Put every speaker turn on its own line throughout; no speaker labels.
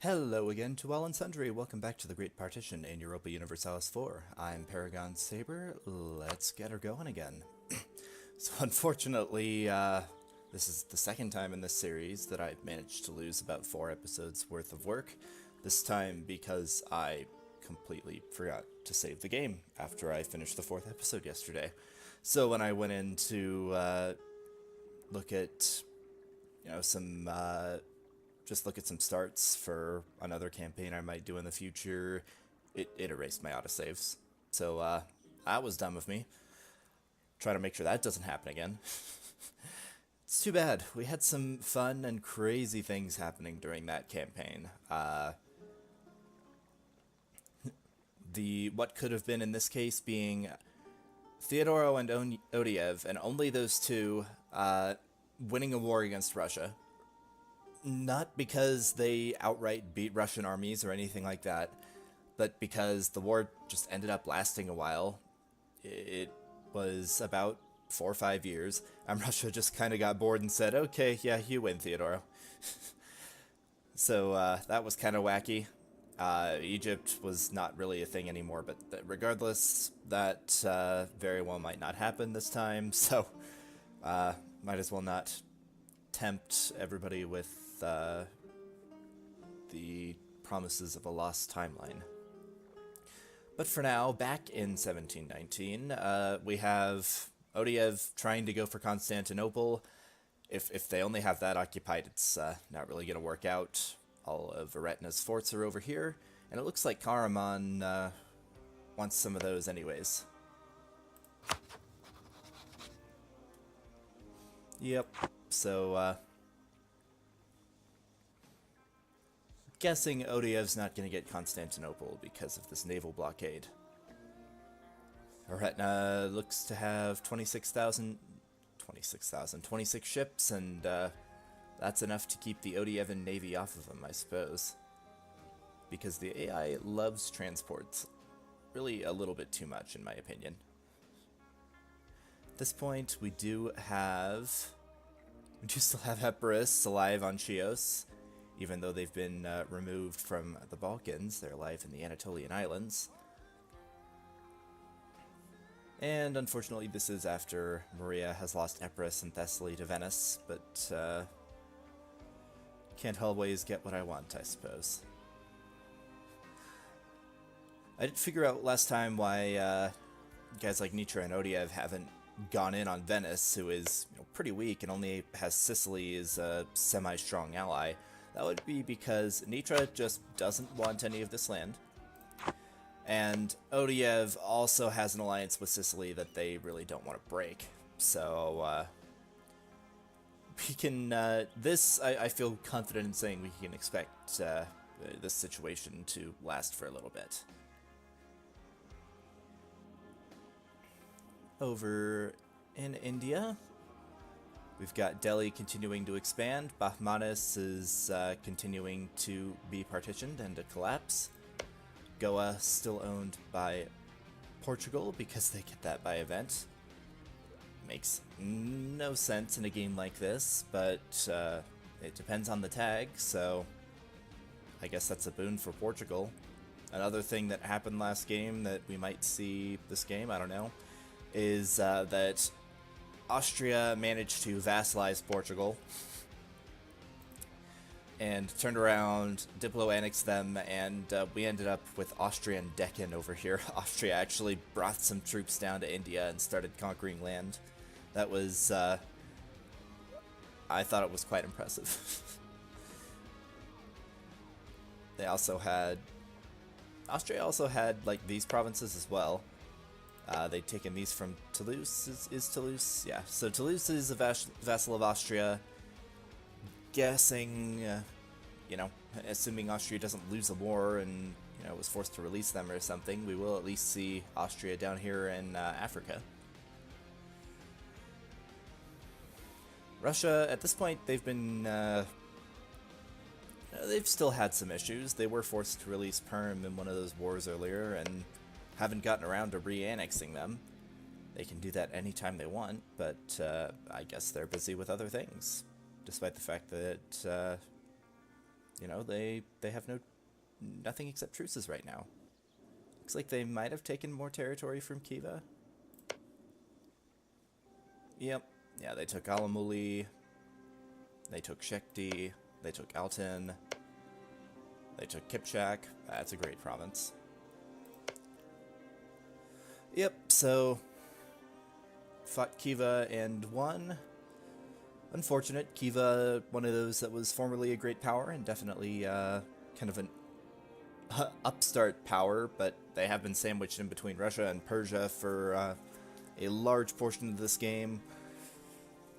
Hello again to all and sundry. Welcome back to the Great Partition in Europa Universalis 4. I'm Paragon Saber. Let's get her going again. So unfortunately, this is the second time in this series that I've managed to lose about 4 episodes worth of work. This time because I completely forgot to save the game after I finished the 4th episode yesterday. So when I went in to look at, some just look at some starts for another campaign I might do in the future, it erased my autosaves. So that was dumb of me. Try to make sure that doesn't happen again. It's too bad. We had some fun and crazy things happening during that campaign. What could have been in this case being Theodoro and Odiev, and only those two, winning a war against Russia. Not because they outright beat Russian armies or anything like that, but because the war just ended up lasting a while. It was about 4 or 5 years, and Russia just kind of got bored and said, okay, yeah, you win, Theodoro. So that was kind of wacky. Egypt was not really a thing anymore, but regardless, that very well might not happen this time, so might as well not tempt everybody with the promises of a lost timeline. But for now, back in 1719, we have Odiev trying to go for Constantinople. If they only have that occupied, it's not really going to work out. All of Varetna's forts are over here, and it looks like Karaman wants some of those anyways. Yep, so guessing Odiev's not going to get Constantinople because of this naval blockade. Varetna looks to have 26 ships, and that's enough to keep the Odievan navy off of them, I suppose. Because the AI loves transports. Really a little bit too much, in my opinion. At this point, we do still have Epirus alive on Chios. Even though they've been removed from the Balkans, they're alive in the Anatolian Islands. And unfortunately, this is after Maria has lost Epirus and Thessaly to Venice, but can't always get what I want, I suppose. I did figure out last time why guys like Nitra and Odiev haven't gone in on Venice, who is pretty weak and only has Sicily as a semi-strong ally. That would be because Nitra just doesn't want any of this land. And Odiev also has an alliance with Sicily that they really don't want to break. So, we can, I feel confident in saying we can expect this situation to last for a little bit. Over in India, we've got Delhi continuing to expand. Bahmanis is continuing to be partitioned and to collapse. Goa still owned by Portugal because they get that by event. Makes no sense in a game like this, but it depends on the tag, so I guess that's a boon for Portugal. Another thing that happened last game that we might see this game, I don't know, is that Austria managed to vassalize Portugal and turned around, Diplo-annexed them, and we ended up with Austrian Deccan over here. Austria actually brought some troops down to India and started conquering land. That was, I thought it was quite impressive. Austria also had, like, these provinces as well. They'd taken these from Toulouse. Is Toulouse? Yeah. So Toulouse is a vassal of Austria. Guessing, assuming Austria doesn't lose a war and, was forced to release them or something, we will at least see Austria down here in Africa. Russia, at this point, they've still had some issues. They were forced to release Perm in one of those wars earlier, and haven't gotten around to re-annexing them. They can do that anytime they want, but I guess they're busy with other things, despite the fact that you know, they have nothing except truces right now. Looks like they might have taken more territory from Khiva. Yep. Yeah, they took Alamuli. They took Shekti. They took Altin. They took Kipchak. That's a great province. Yep, so fought Khiva and won. Unfortunate. Khiva, one of those that was formerly a great power and definitely kind of an upstart power, but they have been sandwiched in between Russia and Persia for a large portion of this game.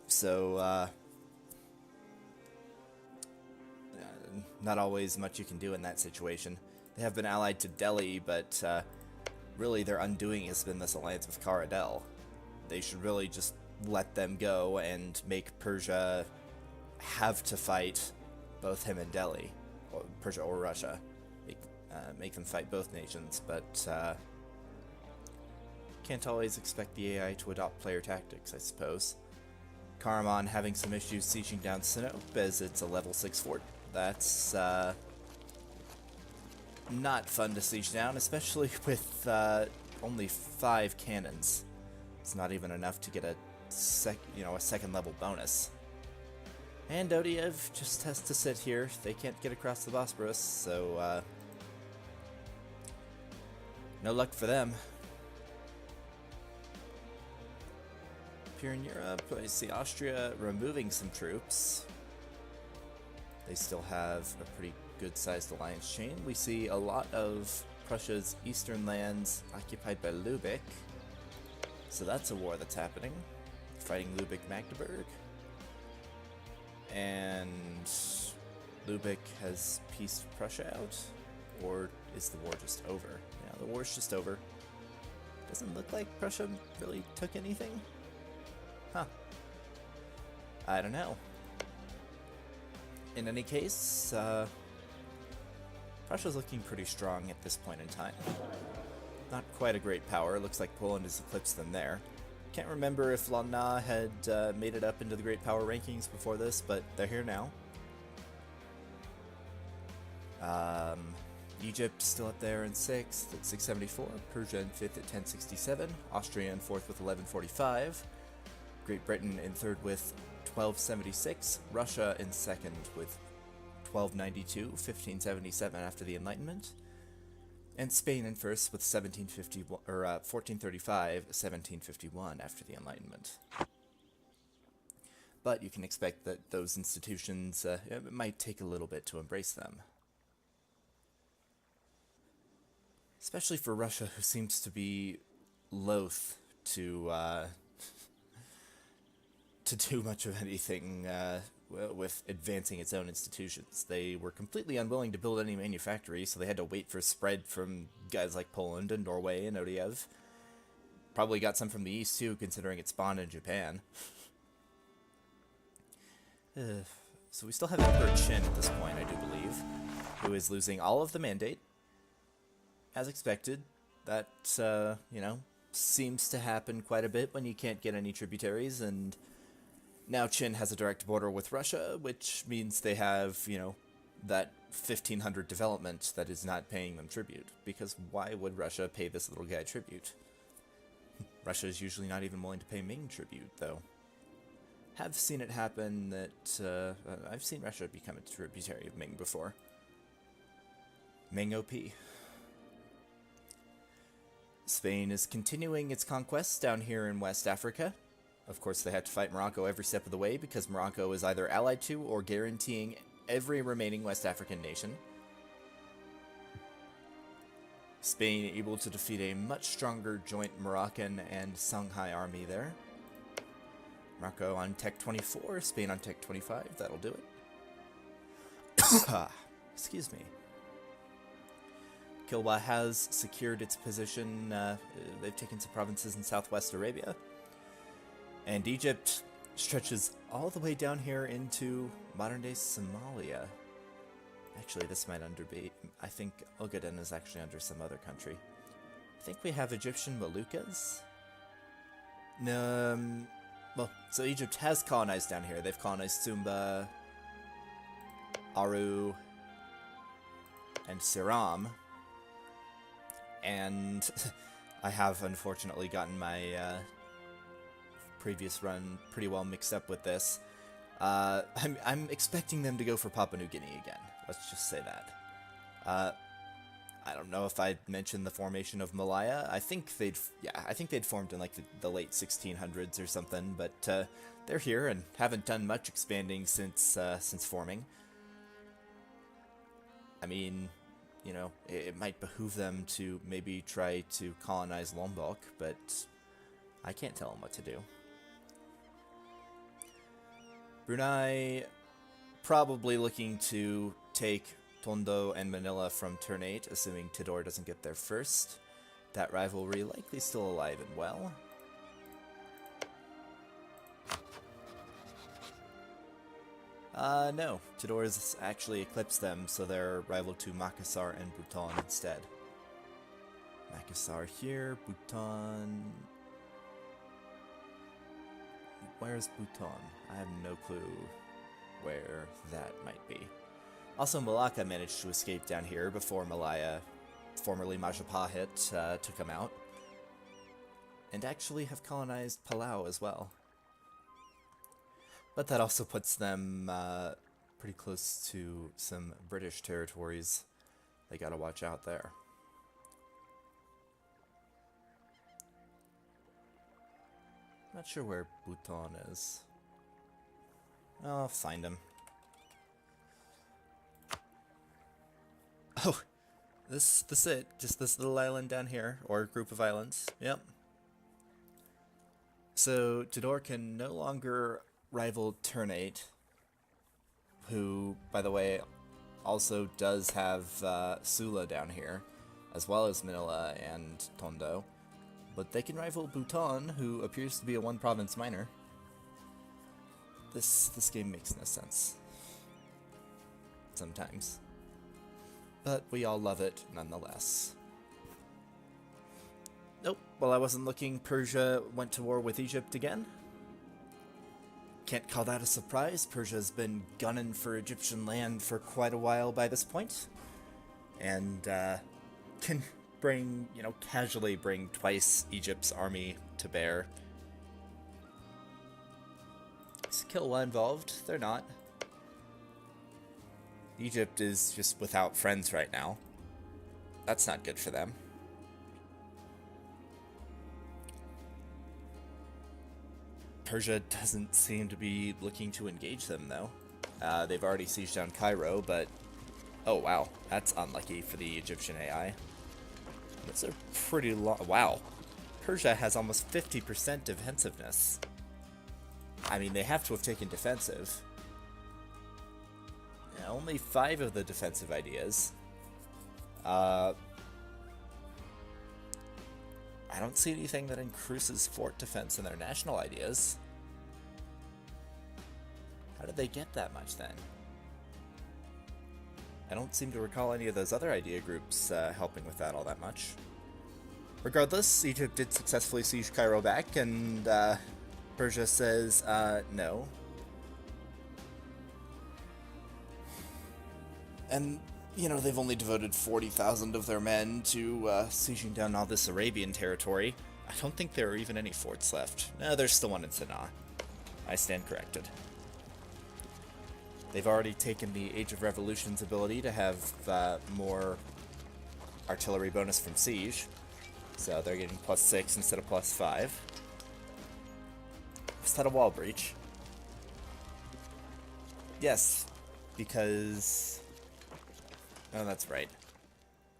So, not always much you can do in that situation. They have been allied to Delhi, but really their undoing has been this alliance with Karadel. They should really just let them go and make Persia have to fight both him and Delhi, or Persia or Russia. Make them fight both nations, but can't always expect the AI to adopt player tactics, I suppose. Karaman having some issues sieging down Sinope as it's a level 6 fort. That's not fun to siege down, especially with only 5 cannons. It's not even enough to get a second level bonus. And Odiev just has to sit here. They can't get across the Bosporus, so no luck for them. Up here in Europe, I see Austria removing some troops. They still have a pretty good-sized alliance chain. We see a lot of Prussia's eastern lands occupied by Lubeck. So that's a war that's happening. Fighting Lubeck-Magdeburg. And Lubeck has pieced Prussia out? Or is the war just over? Yeah, the war's just over. Doesn't look like Prussia really took anything. Huh. I don't know. In any case, Prussia's looking pretty strong at this point in time. Not quite a great power. Looks like Poland has eclipsed them there. Can't remember if Lana had made it up into the great power rankings before this, but they're here now. Egypt still up there in 6th at 674. Persia in 5th at 1067. Austria in 4th with 1145. Great Britain in 3rd with 1276. Russia in 2nd with 1292, 1577 after the Enlightenment. And Spain in 1st with 1435, 1751 after the Enlightenment. But you can expect that those institutions, it might take a little bit to embrace them. Especially for Russia, who seems to be loath to do much of anything with advancing its own institutions. They were completely unwilling to build any manufactory, so they had to wait for spread from guys like Poland and Norway and Odiev. Probably got some from the east too, considering it spawned in Japan. So we still have Emperor Qin at this point, I do believe, who is losing all of the mandate. As expected, that, you know, seems to happen quite a bit when you can't get any tributaries, and now Qin has a direct border with Russia, which means they have, you know, that 1500 development that is not paying them tribute. Because why would Russia pay this little guy tribute? Russia is usually not even willing to pay Ming tribute, though. Have seen it happen that, I've seen Russia become a tributary of Ming before. Ming OP. Spain is continuing its conquests down here in West Africa. Of course, they had to fight Morocco every step of the way because Morocco is either allied to or guaranteeing every remaining West African nation. Spain able to defeat a much stronger joint Moroccan and Songhai army there. Morocco on Tech 24, Spain on Tech 25, that'll do it. Excuse me. Kilwa has secured its position. They've taken some provinces in southwest Arabia. And Egypt stretches all the way down here into modern-day Somalia. Actually, this might be... I think Ogaden is actually under some other country. I think we have Egyptian Moluccas? No, well, so Egypt has colonized down here. They've colonized Sumba, Aru, and Siram. And I have unfortunately gotten my previous run pretty well mixed up with this. I'm expecting them to go for Papua New Guinea again. Let's just say that. I don't know if I'd mentioned the formation of Malaya. I think they'd formed in like the late 1600s or something, but they're here and haven't done much expanding since forming. I mean, you know, it might behoove them to maybe try to colonize Lombok, but I can't tell them what to do. Brunei probably looking to take Tondo and Manila from turn 8, assuming Tidor doesn't get there first. That rivalry likely still alive and well. No. Tidor's actually eclipsed them, so they're rival to Makassar and Bhutan instead. Makassar here, Bhutan... Where's Bhutan? I have no clue where that might be. Also, Malacca managed to escape down here before Malaya, formerly Majapahit, took him out. And actually have colonized Palau as well. But that also puts them pretty close to some British territories. They gotta watch out there. Not sure where Bhutan is. I'll find him. Oh, this it. Just this little island down here, or group of islands. Yep. So Tidor can no longer rival Ternate, who, by the way, also does have Sula down here, as well as Manila and Tondo. But they can rival Bhutan, who appears to be a one-province minor. This game makes no sense. Sometimes. But we all love it, nonetheless. Nope, while I wasn't looking, Persia went to war with Egypt again. Can't call that a surprise. Persia's been gunning for Egyptian land for quite a while by this point. And, can bring, you know, casually bring twice Egypt's army to bear. Is Kilwa involved? They're not. Egypt is just without friends right now. That's not good for them. Persia doesn't seem to be looking to engage them, though. They've already sieged down Cairo, but... Oh, wow. That's unlucky for the Egyptian AI. That's a pretty long... Wow. Persia has almost 50% defensiveness. I mean, they have to have taken defensive. Yeah, only 5 of the defensive ideas. I don't see anything that increases fort defense in their national ideas. How did they get that much, then? I don't seem to recall any of those other idea groups helping with that all that much. Regardless, Egypt did successfully siege Cairo back, and Persia says, no. And, you know, they've only devoted 40,000 of their men to sieging down all this Arabian territory. I don't think there are even any forts left. No, there's still one in Sanaa. I stand corrected. They've already taken the Age of Revolution's ability to have more artillery bonus from siege. So they're getting +6 instead of +5. Was that a wall breach? Yes, because... Oh, that's right.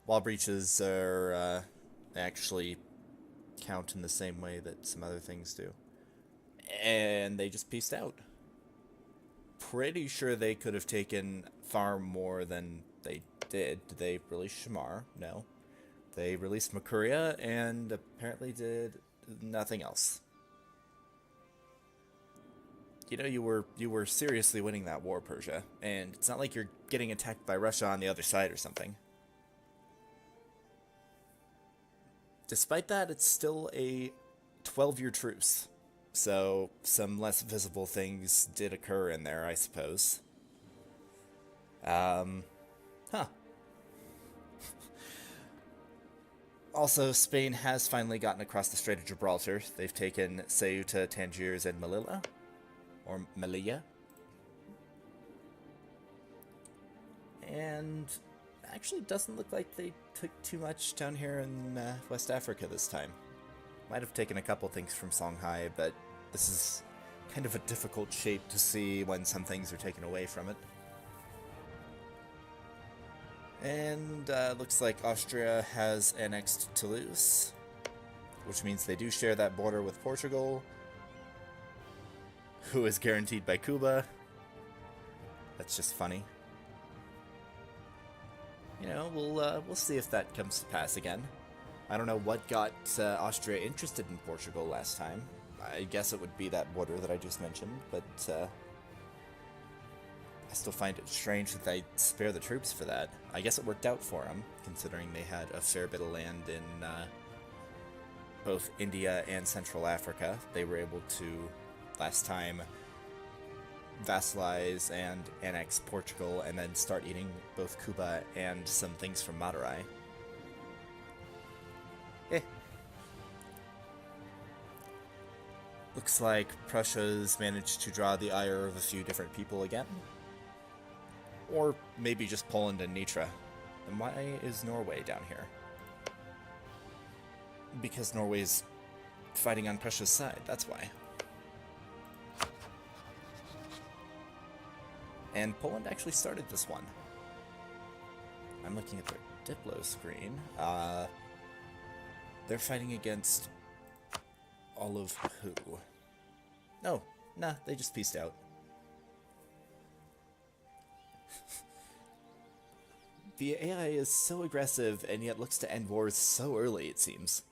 Wall breaches are actually count in the same way that some other things do. And they just pieced out. Pretty sure they could have taken far more than they did. Did they release Shamar? No. They released Makuria and apparently did nothing else. You know, you were seriously winning that war, Persia, and it's not like you're getting attacked by Russia on the other side or something. Despite that, it's still a 12-year truce, so some less visible things did occur in there, I suppose. Huh. Also, Spain has finally gotten across the Strait of Gibraltar. They've taken Ceuta, Tangiers, and Melilla. Or Melilla. And actually doesn't look like they took too much down here in West Africa this time. Might have taken a couple things from Songhai, but this is kind of a difficult shape to see when some things are taken away from it. And looks like Austria has annexed Toulouse, which means they do share that border with Portugal, who is guaranteed by Cuba. That's just funny. You know, we'll see if that comes to pass again. I don't know what got Austria interested in Portugal last time. I guess it would be that border that I just mentioned, but I still find it strange that they spare the troops for that. I guess it worked out for them, considering they had a fair bit of land in both India and Central Africa. They were able to, last time, vassalize and annex Portugal, and then start eating both Cuba and some things from Madurai. Looks like Prussia's managed to draw the ire of a few different people again. Or maybe just Poland and Nitra. And why is Norway down here? Because Norway's fighting on Prussia's side, that's why. And Poland actually started this one. I'm looking at their Diplo screen. They're fighting against all of who? No, nah, they just peaced out. The AI is so aggressive and yet looks to end wars so early, it seems.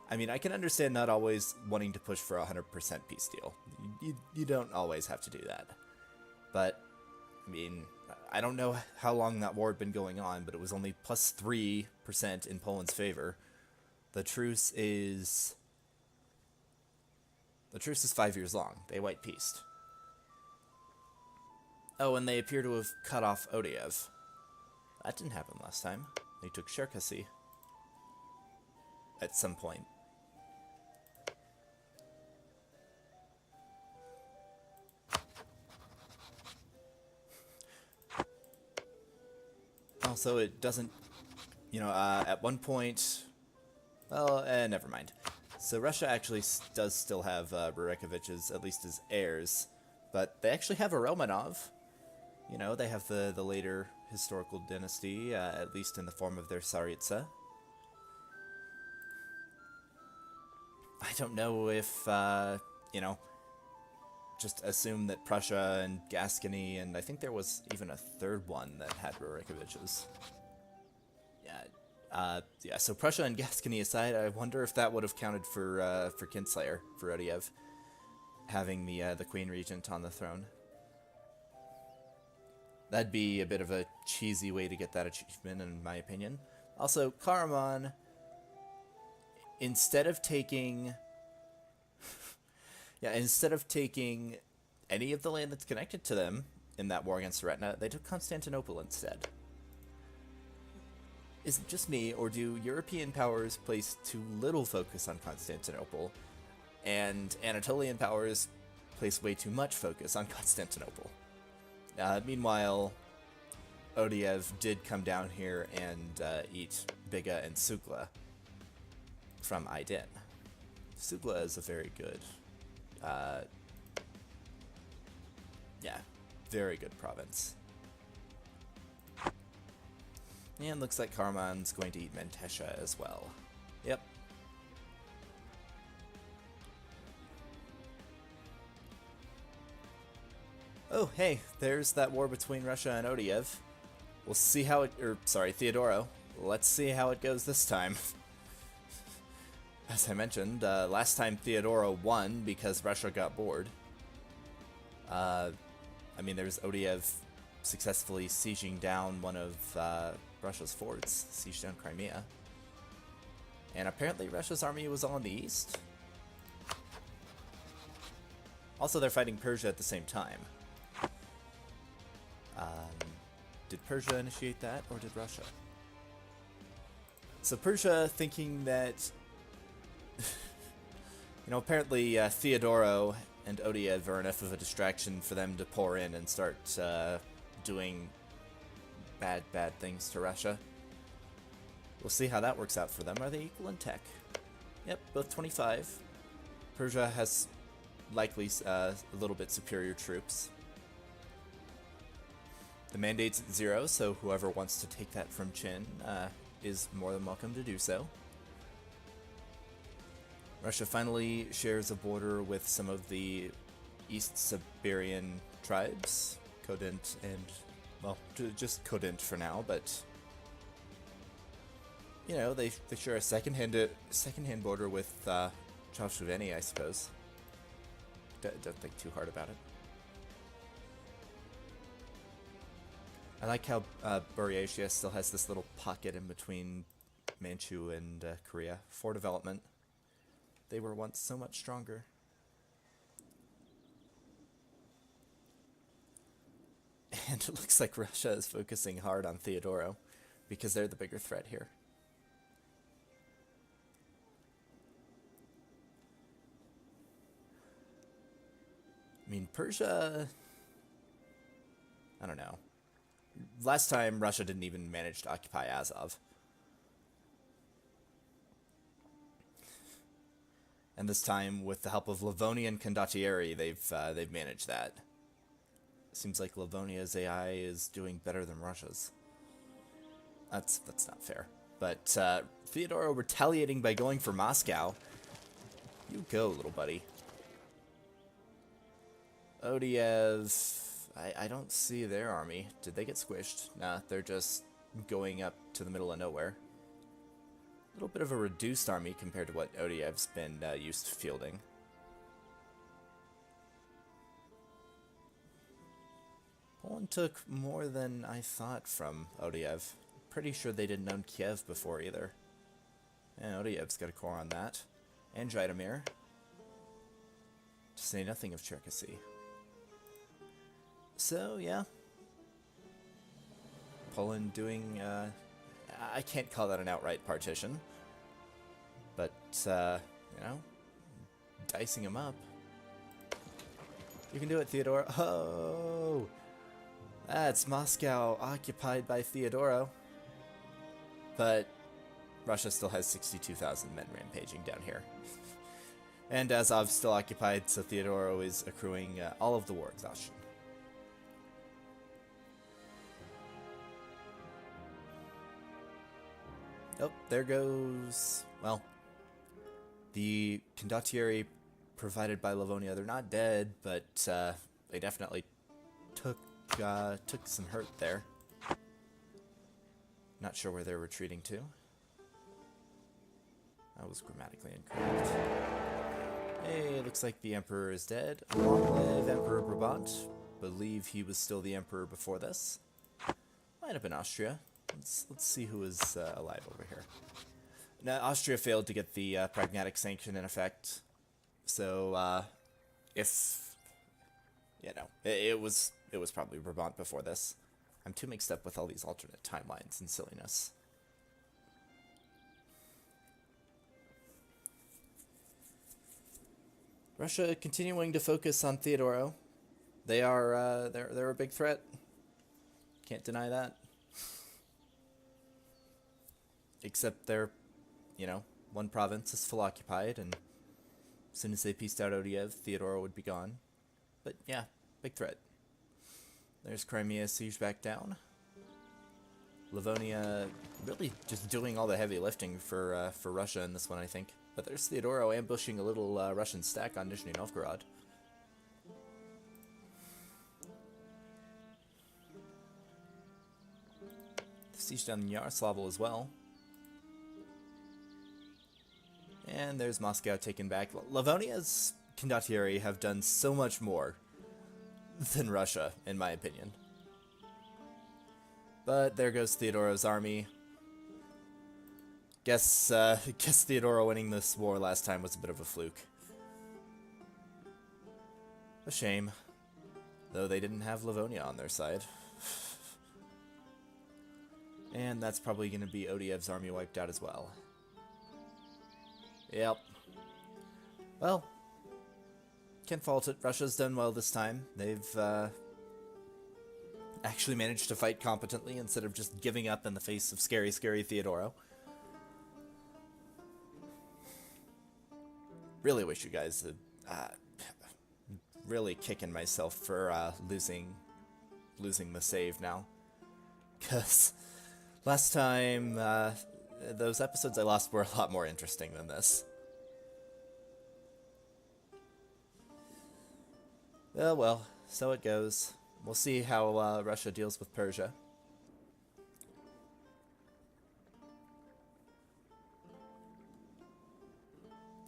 I mean, I can understand not always wanting to push for a 100% peace deal. You don't always have to do that. But, I mean, I don't know how long that war had been going on, but it was only plus 3% in Poland's favor. The truce is 5 years long. They white peaced. Oh, and they appear to have cut off Odiev. That didn't happen last time. They took Cherkasy. At some point. Also, it doesn't, you know, at one point, well, never mind. So Russia actually does still have Rurikoviches, at least as heirs, but they actually have a Romanov. You know, they have the later historical dynasty, at least in the form of their Tsaritsa. I don't know if, you know, just assume that Prussia and Gascony, and I think there was even a third one that had Rurikoviches. Yeah, so Prussia and Gascony aside, I wonder if that would have counted for Kinslayer, for Odiev, having the Queen Regent on the throne. That'd be a bit of a cheesy way to get that achievement, in my opinion. Also, Karaman, instead of taking any of the land that's connected to them in that war against Retna, they took Constantinople instead. Is it just me, or do European powers place too little focus on Constantinople, and Anatolian powers place way too much focus on Constantinople? Meanwhile, Odiev did come down here and eat Biga and Sugla from Aydin. Sugla is a very good, very good province. And looks like Karaman's going to eat Mentesha as well. Yep. Oh, hey, there's that war between Russia and Odiev. We'll see how it, Theodoro. Let's see how it goes this time. As I mentioned, last time Theodoro won because Russia got bored. I mean, there's Odiev successfully sieging down one of Russia's forts, sieged down Crimea. And apparently Russia's army was all in the east. Also, they're fighting Persia at the same time. Did Persia initiate that, or did Russia? So Persia thinking that, apparently Theodoro and Odiev are enough of a distraction for them to pour in and start doing bad things to Russia. We'll see how that works out for them. Are they equal in tech? Yep, both 25. Persia has likely a little bit superior troops. The mandate's at 0, so whoever wants to take that from Qin is more than welcome to do so. Russia finally shares a border with some of the East Siberian tribes, Kodent and, well, just Kodent for now, but they share a second-hand border with Chavshuveni, I suppose. Don't think too hard about it. I like how Buryatia still has this little pocket in between Manchu and Korea for development. They were once so much stronger. And it looks like Russia is focusing hard on Theodoro because they're the bigger threat here. I mean, Persia, I don't know. Last time, Russia didn't even manage to occupy Azov. And this time, with the help of Livonian Condottieri, they've managed that. Seems like Livonia's AI is doing better than Russia's. That's not fair. But Theodoro retaliating by going for Moscow. You go, little buddy. Odiev, I don't see their army. Did they get squished? Nah, they're just going up to the middle of nowhere. A little bit of a reduced army compared to what Odiev's been used to fielding. Poland took more than I thought from Odiev. Pretty sure they didn't own Kiev before either. And Odiev's got a core on that. And Zhytomyr. To say nothing of Cherkasy. So, yeah. Poland doing, I can't call that an outright partition. But, dicing him up. You can do it, Theodoro. Oh! That's Moscow occupied by Theodoro. But Russia still has 62,000 men rampaging down here. And Azov's still occupied, so Theodoro is accruing all of the war exhaustion. Oh, there goes, well, the condottieri provided by Livonia. They're not dead, but they definitely took some hurt there. Not sure where they're retreating to. That was grammatically incorrect. Hey, looks like the Emperor is dead. Long live Emperor Brabant. Believe he was still the Emperor before this. Might have been Austria. Let's see who is alive over here. Now, Austria failed to get the pragmatic sanction in effect, so if it was probably Brabant before this. I'm too mixed up with all these alternate timelines and silliness. Russia continuing to focus on Theodoro. They are they're a big threat. Can't deny that. Except they're, one province is full occupied, and as soon as they pieced out Odiev, Theodoro would be gone. But yeah, big threat. There's Crimea siege back down. Livonia really just doing all the heavy lifting for Russia in this one, I think. But there's Theodoro ambushing a little Russian stack on Nizhny Novgorod. Siege down Yaroslavl as well. And there's Moscow taken back. Livonia's condottieri have done so much more than Russia, in my opinion. But there goes Theodoro's army. Guess Theodoro winning this war last time was a bit of a fluke. A shame. Though they didn't have Livonia on their side. And that's probably going to be Odiev's army wiped out as well. Yep. Well, can't fault it. Russia's done well this time. They've actually managed to fight competently instead of just giving up in the face of scary, scary Theodoro. Really wish you guys had... really kicking myself for losing the save now. Because last time, those episodes I lost were a lot more interesting than this. Oh well, so it goes. We'll see how Russia deals with Persia.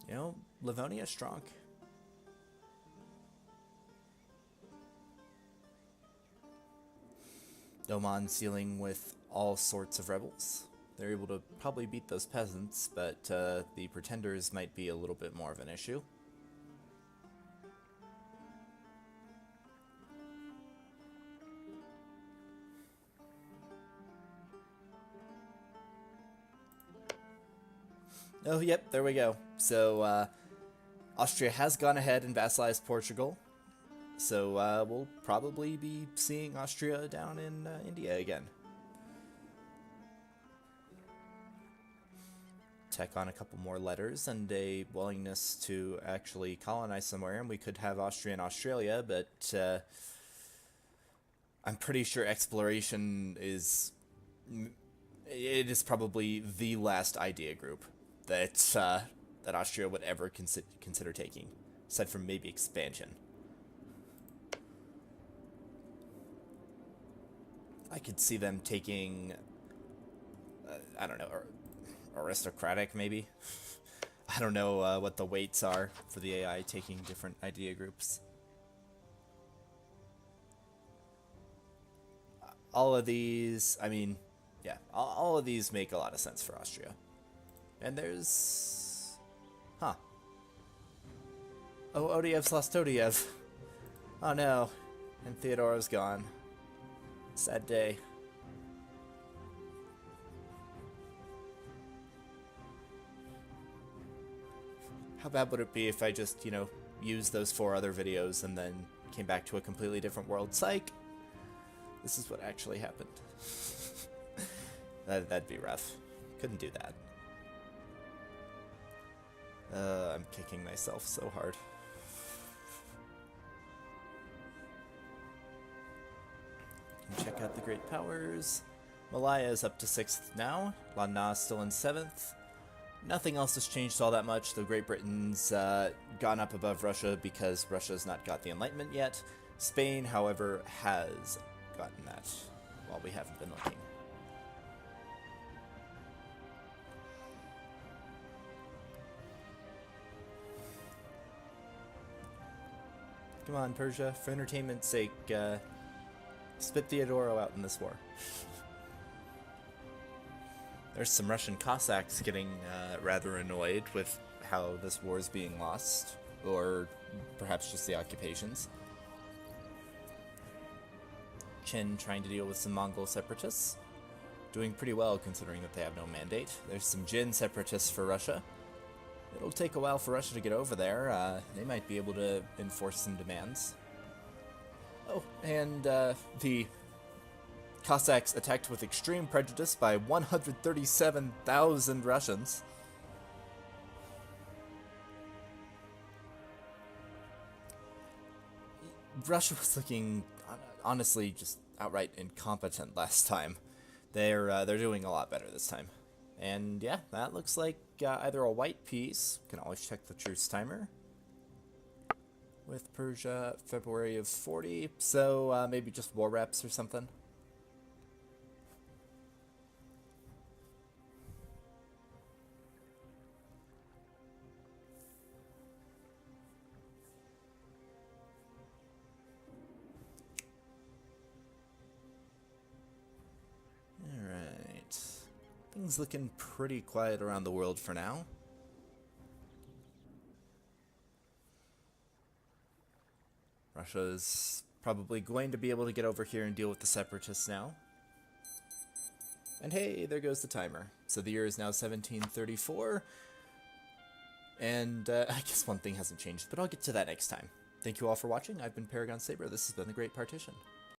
You know, Livonia strong. Oman's dealing with all sorts of rebels. They're able to probably beat those peasants, but the pretenders might be a little bit more of an issue. Oh, yep, there we go. So, Austria has gone ahead and vassalized Portugal. So, we'll probably be seeing Austria down in India again. Tack on a couple more letters and a willingness to actually colonize somewhere, and we could have Austria in Australia, but I'm pretty sure exploration is... it is probably the last idea group that that Austria would ever consider taking, aside from maybe expansion. I could see them taking, I don't know, aristocratic maybe. I don't know what the weights are for the AI taking different idea groups. All of these, I mean, yeah, all of these make a lot of sense for Austria. And there's... huh. Oh, Odiev's lost Odiev. Oh no. And Theodoro's gone. Sad day. How bad would it be if I just, you know, used those 4 other videos and then came back to a completely different world? Psych! This is what actually happened. That'd be rough. Couldn't do that. I'm kicking myself so hard. Check out the Great Powers. Malaya is up to 6th now. Lan Na is still in 7th. Nothing else has changed all that much, though Great Britain's gone up above Russia because Russia's not got the Enlightenment yet. Spain, however, has gotten that while we haven't been looking. Come on, Persia, for entertainment's sake, spit Theodoro out in this war. There's some Russian Cossacks getting rather annoyed with how this war is being lost, or perhaps just the occupations. Qin trying to deal with some Mongol separatists, doing pretty well considering that they have no mandate. There's some Jin separatists for Russia. It'll take a while for Russia to get over there. They might be able to enforce some demands. Oh, and the Cossacks attacked with extreme prejudice by 137,000 Russians. Russia was looking, honestly, just outright incompetent last time. They're doing a lot better this time. And yeah, that looks like either a white piece. Can always check the truce timer. With Persia, February of 40. So maybe just war reps or something. Things looking pretty quiet around the world for now. Russia's probably going to be able to get over here and deal with the separatists now. And hey, there goes the timer. So the year is now 1734. And I guess one thing hasn't changed, but I'll get to that next time. Thank you all for watching. I've been Paragon Saber. This has been the Great Partition.